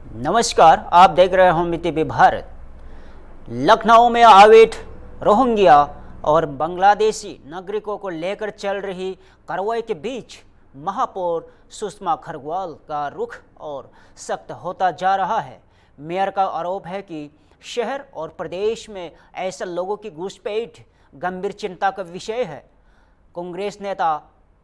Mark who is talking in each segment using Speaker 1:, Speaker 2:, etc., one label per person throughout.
Speaker 1: नमस्कार, आप देख रहे हो मितिबी भारत। लखनऊ में अवैध रोहिंग्या और बांग्लादेशी नागरिकों को लेकर चल रही कार्रवाई के बीच महापौर सुषमा खरगवाल का रुख और सख्त होता जा रहा है। मेयर का आरोप है कि शहर और प्रदेश में ऐसे लोगों की घुसपैठ गंभीर चिंता का विषय है। कांग्रेस नेता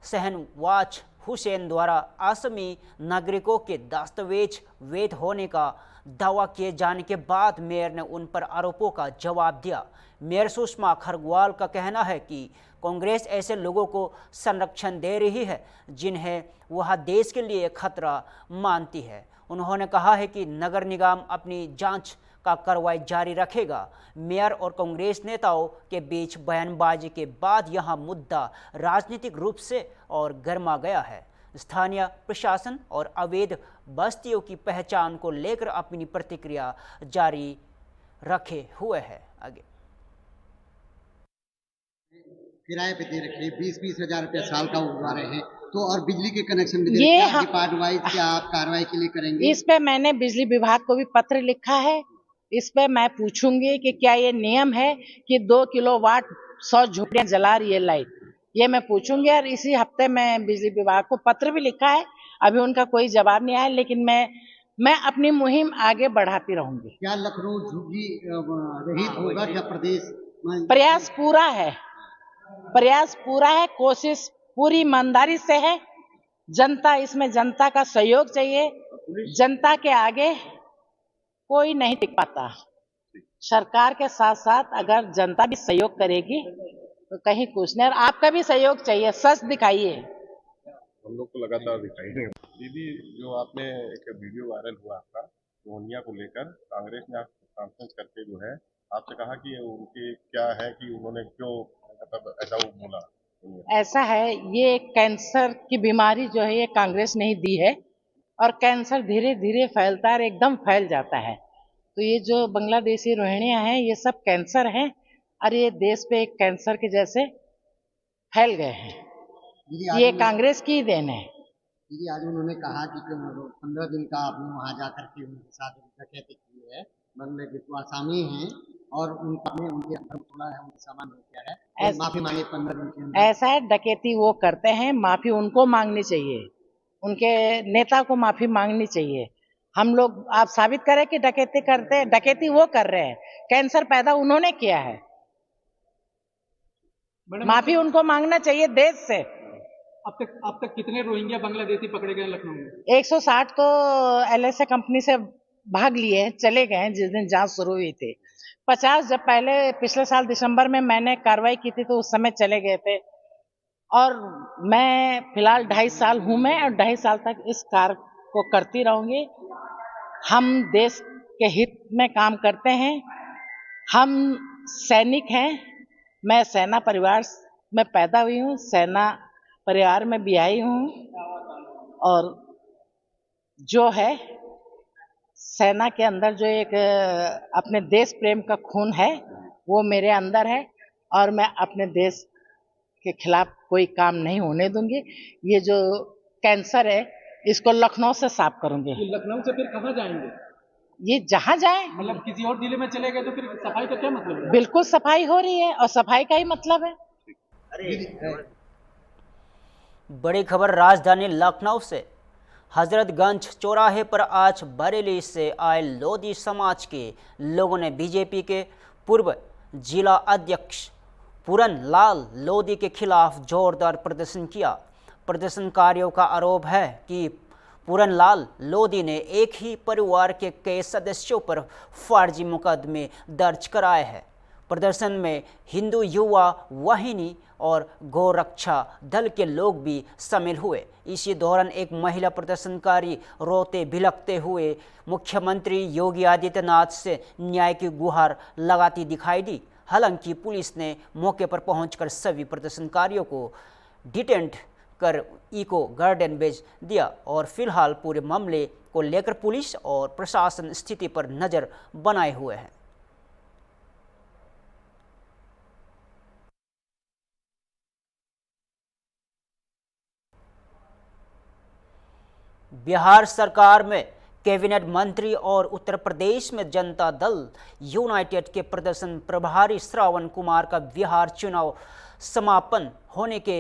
Speaker 1: शहनवाज हुसैन द्वारा असमी नागरिकों के दस्तावेज वैध होने का दावा किए जाने के बाद मेयर ने उन पर आरोपों का जवाब दिया। मेयर सुषमा खरगवाल का कहना है कि कांग्रेस ऐसे लोगों को संरक्षण दे रही है जिन्हें वह देश के लिए खतरा मानती है। उन्होंने कहा है कि नगर निगम अपनी जांच का कार्रवाई जारी रखेगा। मेयर और कांग्रेस नेताओं के बीच बयानबाजी के बाद यह मुद्दा राजनीतिक रूप से और गर्मा गया है। स्थानीय प्रशासन और अवैध बस्तियों की पहचान को लेकर अपनी प्रतिक्रिया जारी रखे हुए है। आगे
Speaker 2: किराए पे दे रखे 20-20 हजार रुपया साल का उठवा रहे हैं, तो और बिजली के कनेक्शन भी दे रखे हैं। डिपार्टमेंट वाइज क्या आप कार्रवाई के लिए करेंगे?
Speaker 3: इस पे मैंने बिजली विभाग को भी पत्र लिखा है। इस पे मैं पूछूंगी कि क्या ये नियम है कि 2 किलोवाट 100 झोपड़ियां जला रही है लाइट, ये मैं पूछूंगी। और इसी हफ्ते मैं बिजली विभाग को पत्र भी लिखा है, अभी उनका कोई जवाब नहीं आया, लेकिन मैं अपनी मुहिम आगे बढ़ाती रहूंगी।
Speaker 2: क्या लखनऊ झुग्गी रहित होगा क्या प्रदेश?
Speaker 3: प्रयास पूरा है, कोशिश पूरी ईमानदारी से है। जनता, इसमें जनता का सहयोग चाहिए। जनता के आगे कोई नहीं टिक पाता। सरकार के साथ साथ अगर जनता भी सहयोग करेगी तो कहीं कुछ नहीं। और आपका भी सहयोग चाहिए, सच दिखाइए।
Speaker 4: हम लोग को लगातार दिखाइए। दीदी, जो आपने एक वीडियो वायरल हुआ आपका रोहिंग्या को लेकर, कांग्रेस ने आपको कॉन्फ्रेंस करके जो है आपसे कहा कि उनके क्या है कि उन्होंने क्यों मतलब ऐसा वो बोला?
Speaker 3: ऐसा है, ये कैंसर की बीमारी जो है ये कांग्रेस ने ही दी है, और कैंसर धीरे धीरे फैलता है और एकदम फैल जाता है। तो ये जो बांग्लादेशी रोहिंग्या हैं ये सब कैंसर हैं, और ये देश पे एक कैंसर के जैसे फैल गए हैं। ये कांग्रेस की देन है।
Speaker 2: दीदी, आज उन्होंने कहा कि 15 दिन का आपने वहाँ जाकर के उनके साथ डकैती की है, बंगले के तो आसामी हैं और उनके अंदर तोड़ा है, उनके सामान किया है, माफी मांगी 15 दिन के अंदर।
Speaker 3: ऐसा है, डकैती वो करते हैं, माफी उनको मांगनी चाहिए, उनके नेता को माफी मांगनी चाहिए। हम लोग आप साबित करें कि डकैती करते हैं? डकैती वो कर रहे हैं, कैंसर पैदा उन्होंने किया है। माफी उनको मांगना चाहिए देश से।
Speaker 5: अब तक कितने रोहिंग्या बांग्लादेशी पकड़े गए लखनऊ में?
Speaker 3: 160 तो LSA कंपनी से भाग लिए, चले गए जिस दिन जांच शुरू हुई थी। 50 जब पहले पिछले साल दिसंबर में मैंने कार्रवाई की थी तो उस समय चले गए थे। और मैं फिलहाल 2.5 साल हूं मैं, और 2.5 साल तक इस कार्य को करती रहूंगी। हम देश के हित में काम करते हैं, हम सैनिक हैं। मैं सेना परिवार में पैदा हुई हूँ, सेना परिवार में भी आई हूँ, और जो है सेना के अंदर जो एक अपने देश प्रेम का खून है वो मेरे अंदर है, और मैं अपने देश के खिलाफ कोई काम नहीं होने दूंगी। ये जो कैंसर है इसको लखनऊ से साफ करूंगी।
Speaker 5: लखनऊ से फिर कहाँ जाएंगे?
Speaker 3: ये जहां जाए,
Speaker 5: मतलब किसी और जिले में चले गए तो फिर सफाई का क्या मतलब है?
Speaker 3: बिल्कुल सफाई हो रही है, और सफाई का ही मतलब है।
Speaker 1: बड़ी खबर राजधानी लखनऊ से। हजरतगंज चौराहे पर आज बरेली से आए लोधी समाज के लोगों ने बीजेपी के पूर्व जिला अध्यक्ष पूरन लाल लोधी के खिलाफ जोरदार प्रदर्शन किया। प्रदर्शनकारियों का आरोप है कि पूरन लाल लोधी ने एक ही परिवार के कई सदस्यों पर फर्जी मुकदमे दर्ज कराए हैं। प्रदर्शन में हिंदू युवा वाहिनी और गौरक्षा दल के लोग भी शामिल हुए। इसी दौरान एक महिला प्रदर्शनकारी रोते बिलखते हुए मुख्यमंत्री योगी आदित्यनाथ से न्याय की गुहार लगाती दिखाई दी। हालांकि पुलिस ने मौके पर पहुंचकर सभी प्रदर्शनकारियों को डिटेंट कर इको गार्डन भेज दिया, और फिलहाल पूरे मामले को लेकर पुलिस और प्रशासन स्थिति पर नजर बनाए हुए हैं। बिहार सरकार में कैबिनेट मंत्री और उत्तर प्रदेश में जनता दल यूनाइटेड के प्रदर्शन प्रभारी श्रावण कुमार का बिहार चुनाव समापन होने के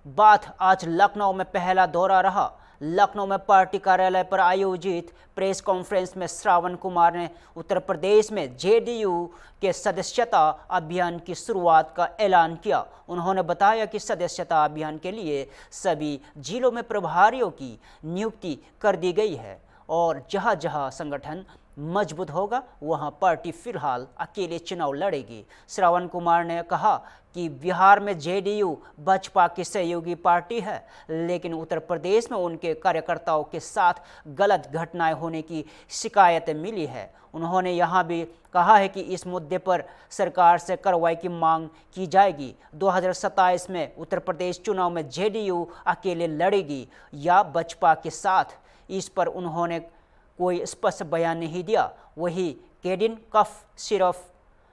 Speaker 1: बाद आज लखनऊ में पहला दौरा रहा। लखनऊ में पार्टी कार्यालय पर आयोजित प्रेस कॉन्फ्रेंस में श्रावण कुमार ने उत्तर प्रदेश में जेडीयू के सदस्यता अभियान की शुरुआत का ऐलान किया। उन्होंने बताया कि सदस्यता अभियान के लिए सभी जिलों में प्रभारियों की नियुक्ति कर दी गई है और जहां जहां संगठन मजबूत होगा वहां पार्टी फिलहाल अकेले चुनाव लड़ेगी। श्रावण कुमार ने कहा कि बिहार में जेडीयू भाजपा की सहयोगी पार्टी है, लेकिन उत्तर प्रदेश में उनके कार्यकर्ताओं के साथ गलत घटनाएं होने की शिकायतें मिली है। उन्होंने यहां भी कहा है कि इस मुद्दे पर सरकार से कार्रवाई की मांग की जाएगी। 2027 में उत्तर प्रदेश चुनाव में जेडीयू अकेले लड़ेगी या भाजपा के साथ, इस पर उन्होंने कोई स्पष्ट बयान नहीं दिया। वही केडिन कफ सिरफ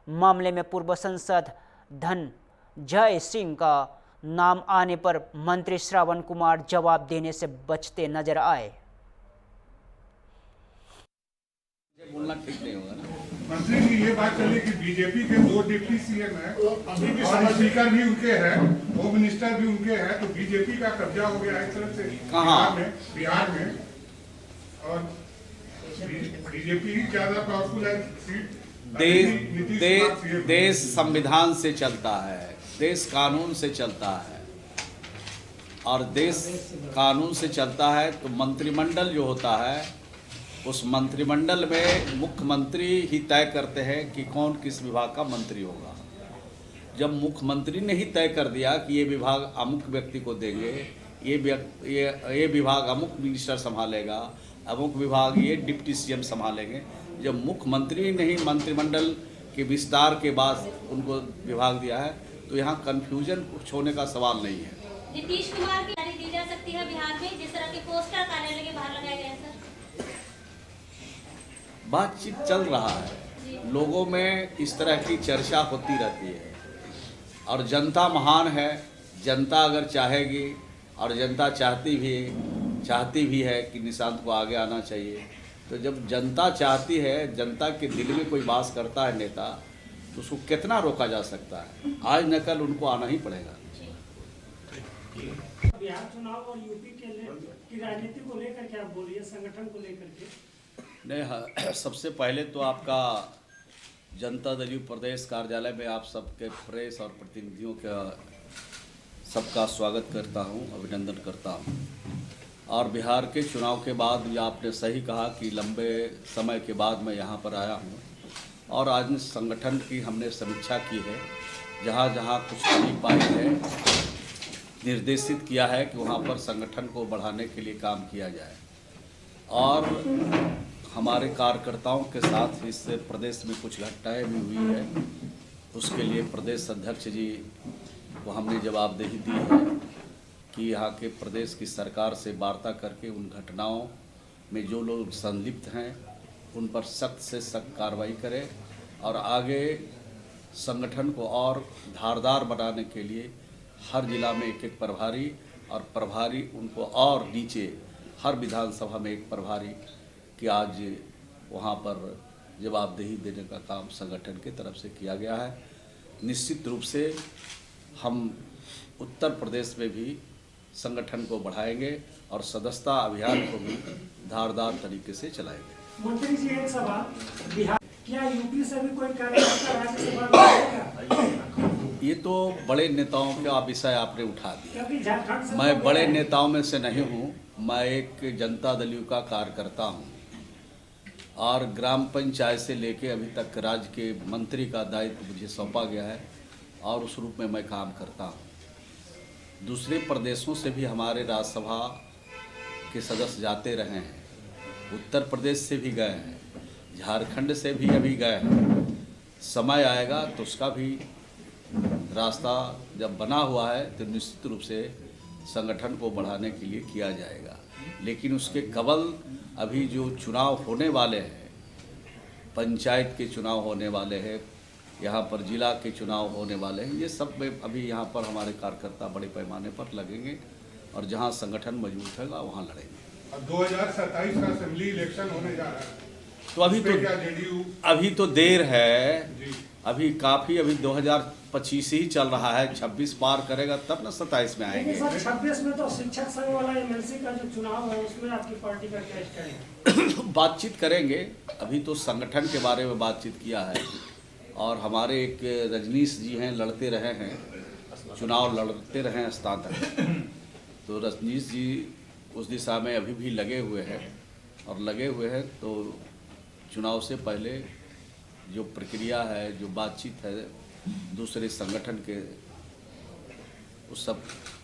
Speaker 1: मामले में पूर्व सांसद धनंजय सिंह का नाम आने पर मंत्री श्रावण कुमार जवाब देने से बचते नजर आए।
Speaker 6: बोलना ठीक नहीं होगा ना।
Speaker 7: मंत्री जी, ये बात चली कि बीजेपी के 2 डिप्टी सीएम हैं और स्पीकर भी उनके हैं, होम मिनिस्टर भी उनके हैं, तो बीजेपी का कब्जा हो गया एक तरफ से
Speaker 6: कहाँ?
Speaker 7: बिहार में और बीजेपी ही ज्यादा पावरफुल है सीट।
Speaker 6: देश संविधान से चलता है, देश कानून से चलता है और देश कानून से चलता है तो मंत्रिमंडल जो होता है उस मंत्रिमंडल में मुख्यमंत्री ही तय करते हैं कि कौन किस विभाग का मंत्री होगा। जब मुख्यमंत्री ने ही तय कर दिया कि ये विभाग अमुक व्यक्ति को देंगे, ये विभाग अमुक मिनिस्टर संभालेगा, अमुक विभाग ये डिप्टी सीएम संभालेंगे, जब मुख्यमंत्री ने ही मंत्रिमंडल के विस्तार के बाद उनको विभाग दिया है तो यहाँ कन्फ्यूजन कुछ होने का सवाल नहीं है।
Speaker 8: नीतीश कुमार की गाड़ी दी जा सकती है बिहार में, जिस तरह के पोस्टर कार्यालय के बाहर लगाए गए हैं सर।
Speaker 6: बातचीत चल रहा है, लोगों में इस तरह की चर्चा होती रहती है और जनता महान है। जनता अगर चाहेगी और जनता चाहती भी है कि निशांत को आगे आना चाहिए, तो जब जनता चाहती है, जनता के दिल में कोई वास करता है नेता, तो उसको कितना रोका जा सकता है। आज न कल उनको आना ही पड़ेगा।
Speaker 9: बिहार चुनाव और यूपी की राजनीति को लेकर क्या बोलिए, संगठन को लेकर के?
Speaker 6: नहीं, सबसे पहले तो आपका जनता दल यू प्रदेश कार्यालय में आप सबके प्रेस और प्रतिनिधियों का सबका स्वागत करता हूं, अभिनंदन करता हूं। और बिहार के चुनाव के बाद ये आपने सही कहा कि लंबे समय के बाद मैं यहां पर आया हूं और आज संगठन की हमने समीक्षा की है। जहां जहां कुछ कमी पाई है, निर्देशित किया है कि वहां पर संगठन को बढ़ाने के लिए काम किया जाए और हमारे कार्यकर्ताओं के साथ इस प्रदेश में कुछ घटनाएँ भी हुई है, उसके लिए प्रदेश अध्यक्ष जी को हमने जवाबदेही दी है कि यहाँ के प्रदेश की सरकार से वार्ता करके उन घटनाओं में जो लोग संलिप्त हैं उन पर सख्त से सख्त कार्रवाई करें और आगे संगठन को और धारदार बनाने के लिए हर जिला में एक एक प्रभारी और प्रभारी उनको और नीचे हर विधानसभा में एक प्रभारी कि आज वहाँ पर जवाबदेही देने का काम संगठन की तरफ से किया गया है। निश्चित रूप से हम उत्तर प्रदेश में भी संगठन को बढ़ाएंगे और सदस्यता अभियान को भी धारदार तरीके से चलाएंगे।
Speaker 9: मंत्री जी, एक सवाल, बिहार क्या यूपी से भी कोई कार्यकर्ता राज्यसभा में आएगा?
Speaker 6: ये तो बड़े नेताओं का विषय आपने उठा दिया।
Speaker 9: क्योंकि झारखंड से
Speaker 6: मैं बड़े नेताओं में से नहीं हूँ, मैं एक जनता दल यू का कार्यकर्ता हूँ और ग्राम पंचायत से लेके अभी तक राज्य के मंत्री का दायित्व मुझे सौंपा गया है और उस रूप में मैं काम करता हूँ। दूसरे प्रदेशों से भी हमारे राज्यसभा के सदस्य जाते रहे हैं, उत्तर प्रदेश से भी गए हैं, झारखंड से भी अभी गए हैं। समय आएगा तो उसका भी रास्ता जब बना हुआ है तो निश्चित रूप से संगठन को बढ़ाने के लिए किया जाएगा। लेकिन उसके कबल अभी जो चुनाव होने वाले हैं, पंचायत के चुनाव होने वाले हैं, यहाँ पर जिला के चुनाव होने वाले हैं, ये सब में अभी यहाँ पर हमारे कार्यकर्ता बड़े पैमाने पर लगेंगे और जहाँ संगठन मजबूत होगा वहाँ लड़ेंगे।
Speaker 7: अब 2027 का असेंबली इलेक्शन होने जा रहा है,
Speaker 6: तो अभी
Speaker 7: इस पे
Speaker 6: तो
Speaker 7: क्या जेडीयू
Speaker 6: अभी तो देर है,
Speaker 7: जी
Speaker 6: अभी काफ़ी, अभी 2025 ही चल रहा है, 26 पार करेगा तब ना 27 में
Speaker 9: लेकिन
Speaker 6: आएंगे।
Speaker 9: सर 26 में तो शिक्षक संघ वाला एमएलसी का जो चुनाव है उसमें आपकी पार्टी का क्या स्टैंड है?
Speaker 6: बातचीत करेंगे, अभी तो संगठन के बारे में बातचीत किया है, और हमारे एक रजनीश जी हैं, लड़ते रहे हैं, चुनाव लड़ते रहे हैं स्थान तक, तो रजनीश जी उस दिशा में अभी भी लगे हुए हैं, और लगे हुए हैं तो चुनाव से पहले जो प्रक्रिया है, जो बातचीत है दूसरे संगठन के, उस सब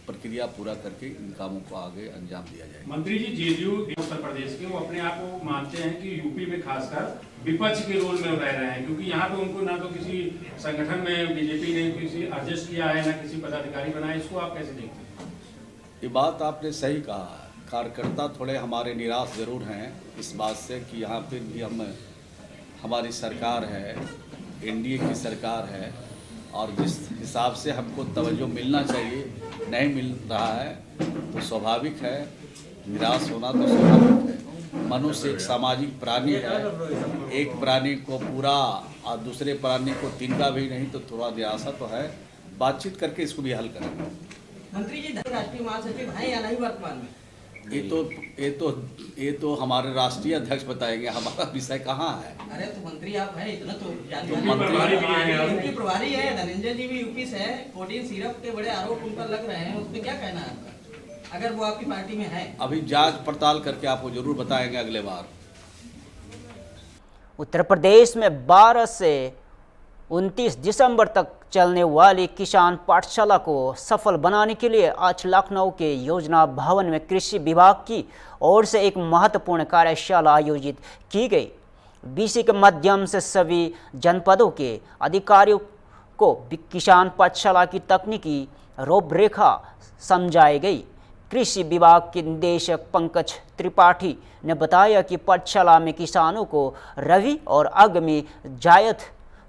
Speaker 6: प्रक्रिया पूरा करके इन कामों को आगे अंजाम दिया जाएगा।
Speaker 10: मंत्री जी, जेडीयू उत्तर प्रदेश के वो अपने आप को मानते हैं कि यूपी में खासकर विपक्ष के रोल में रह रहे हैं, क्योंकि यहाँ पे उनको ना तो किसी संगठन में बीजेपी ने किसी एडजस्ट किया है, ना किसी पदाधिकारी बनाए, इसको आप कैसे देखते हैं?
Speaker 6: ये बात आपने सही कहा, कार्यकर्ता थोड़े हमारे निराश जरूर हैं इस बात से कि यहाँ पे भी हमारी सरकार है, एनडीए की सरकार है, और जिस हिसाब से हमको तवज्जो मिलना चाहिए नहीं मिल रहा है, तो स्वाभाविक है, निराश होना तो स्वाभाविक है। मनुष्य एक सामाजिक प्राणी है, एक प्राणी को पूरा और दूसरे प्राणी को तिनका भी नहीं, तो थोड़ा निराशा तो है, बातचीत करके इसको भी हल करेंगे।
Speaker 11: मंत्री जी, राष्ट्रीय महासचिव हैं या नहीं वर्तमान में?
Speaker 6: ये तो हमारे राष्ट्रीय अध्यक्ष बताएंगे, हमारा विषय कहाँ है।
Speaker 11: अरे तो मंत्री आप हैं, इतना तो
Speaker 6: मंत्री
Speaker 11: प्रभारी है, धनंजय जी भी यूपी से है, प्रोटीन सिरप के बड़े आरोप उन पर लग रहे हैं, उस पर क्या कहना है आपका, अगर वो आपकी पार्टी में है?
Speaker 6: अभी जांच पड़ताल करके आपको जरूर बताएंगे अगले बार।
Speaker 1: उत्तर प्रदेश में 12 से 29 दिसंबर तक चलने वाली किसान पाठशाला को सफल बनाने के लिए आज लखनऊ के योजना भवन में कृषि विभाग की ओर से एक महत्वपूर्ण कार्यशाला आयोजित की गई। बीसी के माध्यम से सभी जनपदों के अधिकारियों को किसान पाठशाला की तकनीकी रूपरेखा समझाई गई। कृषि विभाग के निदेशक पंकज त्रिपाठी ने बताया कि पाठशाला में किसानों को रबी और आगामी जायद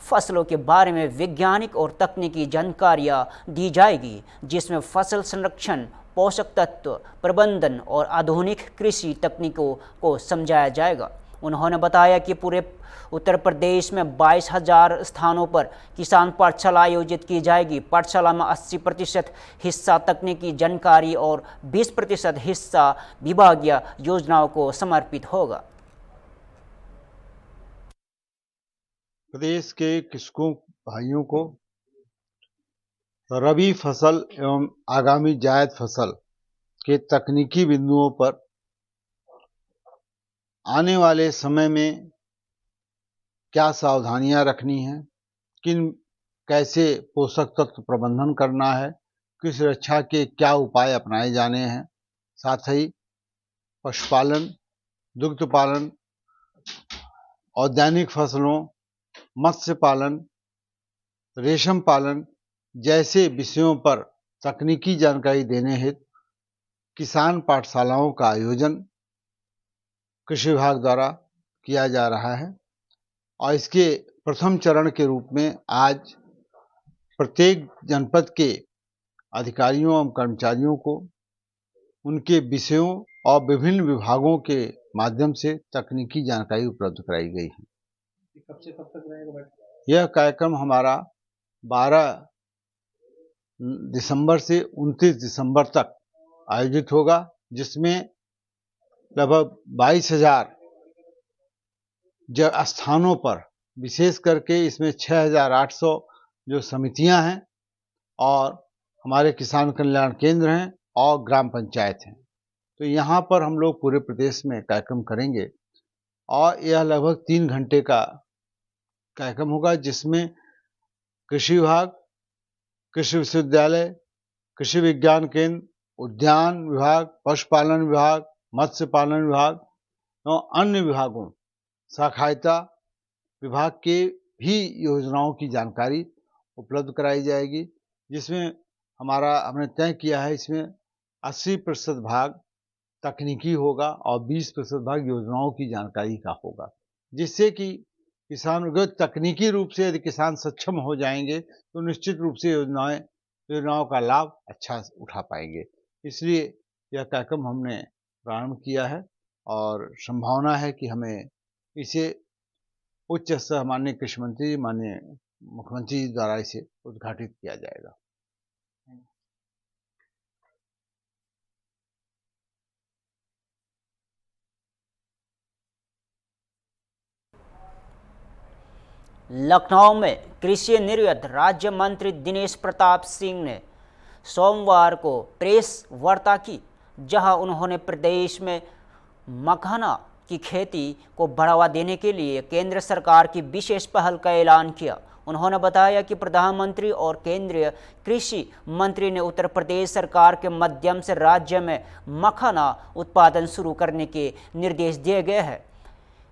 Speaker 1: फसलों के बारे में वैज्ञानिक और तकनीकी जानकारियाँ दी जाएगी, जिसमें फसल संरक्षण, पोषक तत्व प्रबंधन और आधुनिक कृषि तकनीकों को समझाया जाएगा। उन्होंने बताया कि पूरे उत्तर प्रदेश में 22,000 स्थानों पर किसान पाठशाला आयोजित की जाएगी। पाठशाला में 80% हिस्सा तकनीकी जानकारी और 20% हिस्सा विभागीय योजनाओं को समर्पित होगा।
Speaker 12: प्रदेश के कृषकों भाइयों को रबी फसल एवं आगामी जायद फसल के तकनीकी बिंदुओं पर आने वाले समय में क्या सावधानियां रखनी हैं, कैसे पोषक तत्व प्रबंधन करना है, कृषि रक्षा के क्या उपाय अपनाए जाने हैं, साथ ही पशुपालन, दुग्ध पालन, औद्यानिक फसलों, मत्स्य पालन, रेशम पालन जैसे विषयों पर तकनीकी जानकारी देने हेतु किसान पाठशालाओं का आयोजन कृषि विभाग द्वारा किया जा रहा है। और इसके प्रथम चरण के रूप में आज प्रत्येक जनपद के अधिकारियों एवं कर्मचारियों को उनके विषयों और विभिन्न विभागों के माध्यम से तकनीकी जानकारी उपलब्ध कराई गई है।
Speaker 5: कब से कब तक रहेगा?
Speaker 12: यह कार्यक्रम हमारा 12 दिसंबर से 29 दिसंबर तक आयोजित होगा, जिसमें लगभग 22,000 स्थानों पर, विशेष करके इसमें 6,800 जो समितियां हैं और हमारे किसान कल्याण केंद्र हैं और ग्राम पंचायत हैं, तो यहाँ पर हम लोग पूरे प्रदेश में कार्यक्रम करेंगे। और यह लगभग 3 घंटे का कार्यक्रम होगा, जिसमें कृषि विभाग, कृषि विश्वविद्यालय, कृषि विज्ञान केंद्र, उद्यान विभाग, पशुपालन विभाग, मत्स्य पालन विभाग और अन्य विभागों, सहकारिता विभाग के भी योजनाओं की जानकारी उपलब्ध कराई जाएगी, जिसमें हमने तय किया है इसमें 80% भाग तकनीकी होगा और 20% भाग योजनाओं की जानकारी का होगा, जिससे कि किसान तकनीकी रूप से यदि किसान सक्षम हो जाएंगे तो निश्चित रूप से योजनाओं का लाभ अच्छा उठा पाएंगे। इसलिए यह कार्यक्रम हमने प्रारंभ किया है और संभावना है कि हमें इसे उच्च स्तर माननीय कृषि मंत्री, माननीय मुख्यमंत्री जी द्वारा इसे उद्घाटित किया जाएगा।
Speaker 1: लखनऊ में कृषि निर्यात राज्य मंत्री दिनेश प्रताप सिंह ने सोमवार को प्रेस वार्ता की, जहां उन्होंने प्रदेश में मखाना की खेती को बढ़ावा देने के लिए केंद्र सरकार की विशेष पहल का ऐलान किया। उन्होंने बताया कि प्रधानमंत्री और केंद्रीय कृषि मंत्री ने उत्तर प्रदेश सरकार के माध्यम से राज्य में मखाना उत्पादन शुरू करने के निर्देश दिए गए हैं।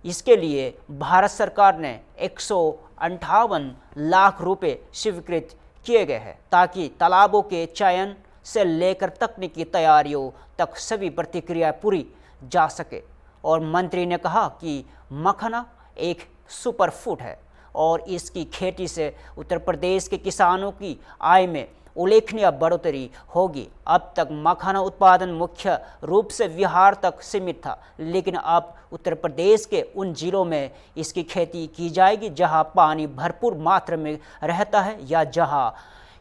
Speaker 1: इसके लिए भारत सरकार ने 158 लाख रुपए स्वीकृत किए गए हैं, ताकि तालाबों के चयन से लेकर तकनीकी तैयारियों तक सभी प्रक्रिया पूरी जा सके। और मंत्री ने कहा कि मखाना एक सुपर फूड है और इसकी खेती से उत्तर प्रदेश के किसानों की आय में उल्लेखनीय बढ़ोतरी होगी। अब तक मखाना उत्पादन मुख्य रूप से बिहार तक सीमित था, लेकिन अब उत्तर प्रदेश के उन जिलों में इसकी खेती की जाएगी जहां पानी भरपूर मात्रा में रहता है या जहां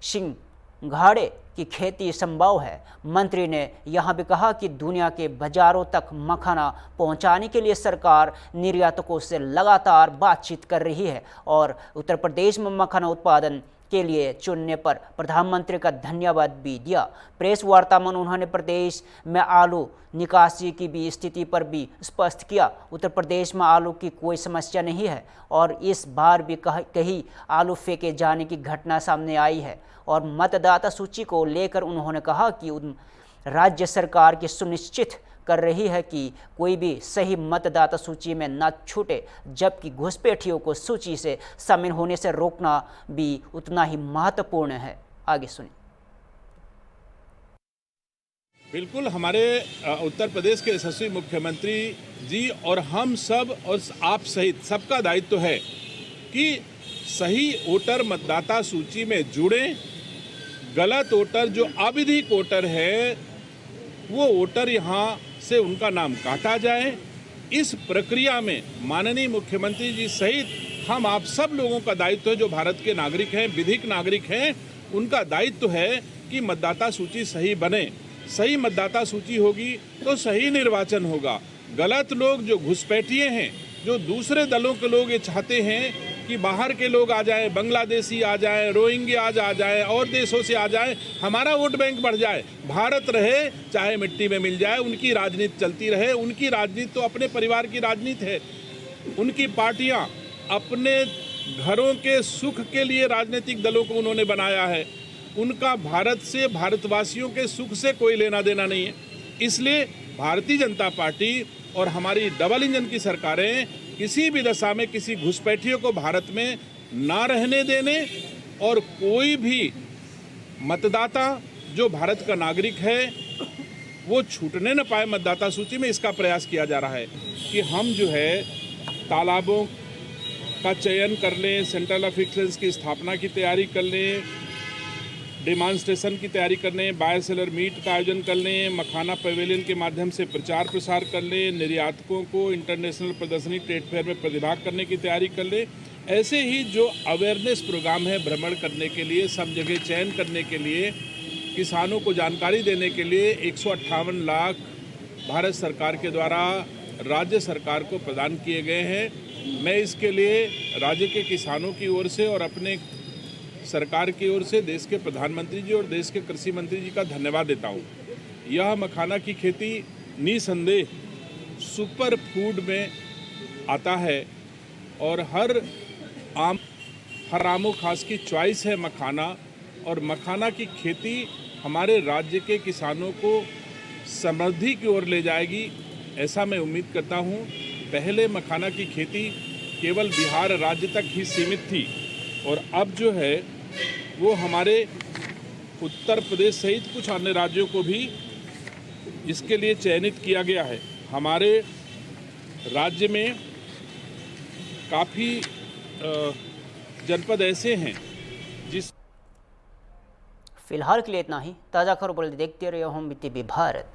Speaker 1: सिंघाड़े की खेती संभव है। मंत्री ने यहां भी कहा कि दुनिया के बाजारों तक मखाना पहुंचाने के लिए सरकार निर्यातकों से लगातार बातचीत कर रही है और उत्तर प्रदेश में मखाना उत्पादन के लिए चुनने पर प्रधानमंत्री का धन्यवाद भी दिया। प्रेस वार्ता में उन्होंने प्रदेश में आलू निकासी की भी स्थिति पर भी स्पष्ट किया। उत्तर प्रदेश में आलू की कोई समस्या नहीं है और इस बार भी कहीं आलू फेंके जाने की घटना सामने आई है। और मतदाता सूची को लेकर उन्होंने कहा कि राज्य सरकार की सुनिश्चित कर रही है कि कोई भी सही मतदाता सूची में न छूटे, जबकि घुसपैठियों को सूची से शामिल होने से रोकना भी उतना ही महत्वपूर्ण है। आगे सुनिए।
Speaker 13: बिल्कुल, हमारे उत्तर प्रदेश के यशस्वी मुख्यमंत्री जी और हम सब और आप सहित सबका दायित्व है कि सही वोटर मतदाता सूची में जुड़ें। गलत वोटर जो अविधिक वोटर है वो वोटर यहाँ से उनका नाम काटा जाए। इस प्रक्रिया में माननीय मुख्यमंत्री जी सहित हम आप सब लोगों का दायित्व है, जो भारत के नागरिक हैं, विधिक नागरिक हैं, उनका दायित्व है कि मतदाता सूची सही बने। सही मतदाता सूची होगी तो सही निर्वाचन होगा। गलत लोग जो घुसपैठिए हैं, जो दूसरे दलों के लोग ये चाहते हैं कि बाहर के लोग आ जाएं, बांग्लादेशी आ जाएं, रोहिंग्या आ जाएं, और देशों से आ जाएं, हमारा वोट बैंक बढ़ जाए, भारत रहे चाहे मिट्टी में मिल जाए, उनकी राजनीति चलती रहे। उनकी राजनीति तो अपने परिवार की राजनीति है। उनकी पार्टियां अपने घरों के सुख के लिए राजनीतिक दलों को उन्होंने बनाया है। उनका भारत से, भारतवासियों के सुख से कोई लेना देना नहीं है। इसलिए भारतीय जनता पार्टी और हमारी डबल इंजन की सरकारें किसी भी दशा में किसी घुसपैठियों को भारत में ना रहने देने और कोई भी मतदाता जो भारत का नागरिक है वो छूटने न पाए मतदाता सूची में। इसका प्रयास किया जा रहा है कि हम जो है तालाबों का चयन कर लें, सेंटर ऑफ एक्सीलेंस की स्थापना की तैयारी कर लें, डेमॉन्स्ट्रेशन की तैयारी कर लें, बायोसेलर मीट का आयोजन कर लें, मखाना पवेलियन के माध्यम से प्रचार प्रसार कर लें, निर्यातकों को इंटरनेशनल प्रदर्शनी ट्रेड फेयर में प्रतिभाग करने की तैयारी कर लें। ऐसे ही जो अवेयरनेस प्रोग्राम है भ्रमण करने के लिए, सब जगह चयन करने के लिए, किसानों को जानकारी देने के लिए 158 लाख भारत सरकार के द्वारा राज्य सरकार को प्रदान किए गए हैं। मैं इसके लिए राज्य के किसानों की ओर से और अपने सरकार की ओर से देश के प्रधानमंत्री जी और देश के कृषि मंत्री जी का धन्यवाद देता हूँ। यह मखाना की खेती निसंदेह सुपर फूड में आता है और हर आमो खास की चॉइस है मखाना, और मखाना की खेती हमारे राज्य के किसानों को समृद्धि की ओर ले जाएगी, ऐसा मैं उम्मीद करता हूँ। पहले मखाना की खेती केवल बिहार राज्य तक ही सीमित थी और अब जो है वो हमारे उत्तर प्रदेश सहित कुछ अन्य राज्यों को भी इसके लिए चयनित किया गया है। हमारे राज्य में काफ़ी जनपद ऐसे हैं जिस
Speaker 1: फिलहाल के लिए इतना ही। ताज़ा खबरों देखते रहिए होम टीवी भारत।